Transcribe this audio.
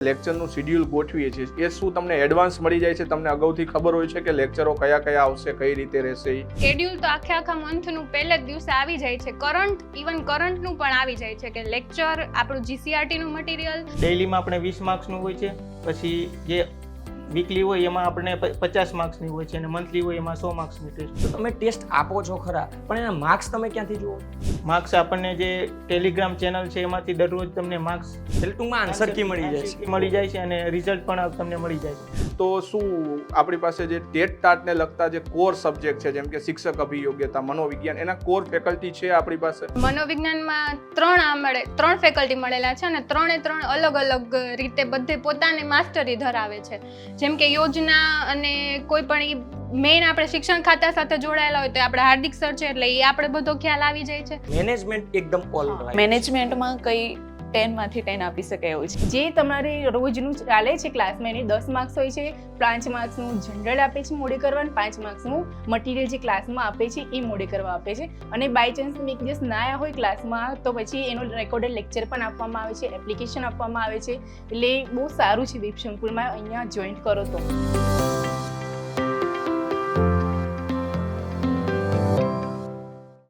લેક્ચરનું schedule ગોઠવીએ છીએ એ શું તમને એડવાન્સ મળી જાય છે? તમને અગાઉથી ખબર હોય છે કે લેક્ચરો કયા કયા આવશે, કઈ રીતે રહેશે? શેડ્યુલ તો આખા મંથનું પહેલા જ દિવસે આવી જાય છે. કરંટનું પણ આવી જાય છે કે લેક્ચર આપણું GCRT નું મટીરિયલ ડેઈલીમાં આપણે 20 માર્ક્સનું હોય છે, પછી જે વીકલી હોય એમાં આપણે 50 માર્ક્સની હોય છે અને મંથલી હોય એમાં 100 માર્ક્સની ટેસ્ટ. તો તમે ટેસ્ટ આપો છો ખરા, પણ એના માર્ક્સ તમે ક્યાંથી જુઓ? માર્ક્સ આપણને જે ટેલિગ્રામ ચેનલ છે એમાંથી દરરોજ તમને માર્ક્સ એટલે ટૂંકમાં આન્સર કી મળી જાય છે અને રિઝલ્ટ પણ તમને મળી જાય છે. તો શું આપણી પાસે જે ટેટ ટાટને લગતા જે કોર સબ્જેક્ટ છે, જેમ કે શિક્ષક અભિયોગ્યતા, મનોવિજ્ઞાન, એના કોર ફેકલ્ટી છે આપણી પાસે? મનોવિજ્ઞાનમાં 3 ફેકલ્ટી મળેલા છે અને 3 અલગ અલગ રીતે બધે પોતાની માસ્ટરી ધરાવે છે. જેમ કે યોજના અને કોઈ પણ મેઇન આપણે શિક્ષણ ખાતા સાથે જોડાયેલા હોય તો આપણે હાર્દિક સર છે, એટલે એ આપણે બધો ખ્યાલ આવી જાય છે. મેનેજમેન્ટ એકદમ ઓલ મેનેજમેન્ટમાં કઈ 10 માંથી 10 આપી શકાય એવું છે. જે તમારે રોજનું ચાલે છે ક્લાસમાં એની 10 માર્ક્સ હોય છે, 5 માર્ક્સનું જનરલ આપે છે મોડે કરવાનું, 5 માર્ક્સનું મટીરિયલ જે ક્લાસમાં આપે છે એ મોડે કરવા આપે છે. અને બાય ચાન્સ એક દિવસ ના આવ્યા હોય ક્લાસમાં તો પછી એનો રેકોર્ડેડ લેક્ચર પણ આપવામાં આવે છે, એપ્લિકેશન આપવામાં આવે છે. એટલે બહુ સારું છે દીપ સંકુલમાં, અહીંયા જોઈન્ટ કરો તો.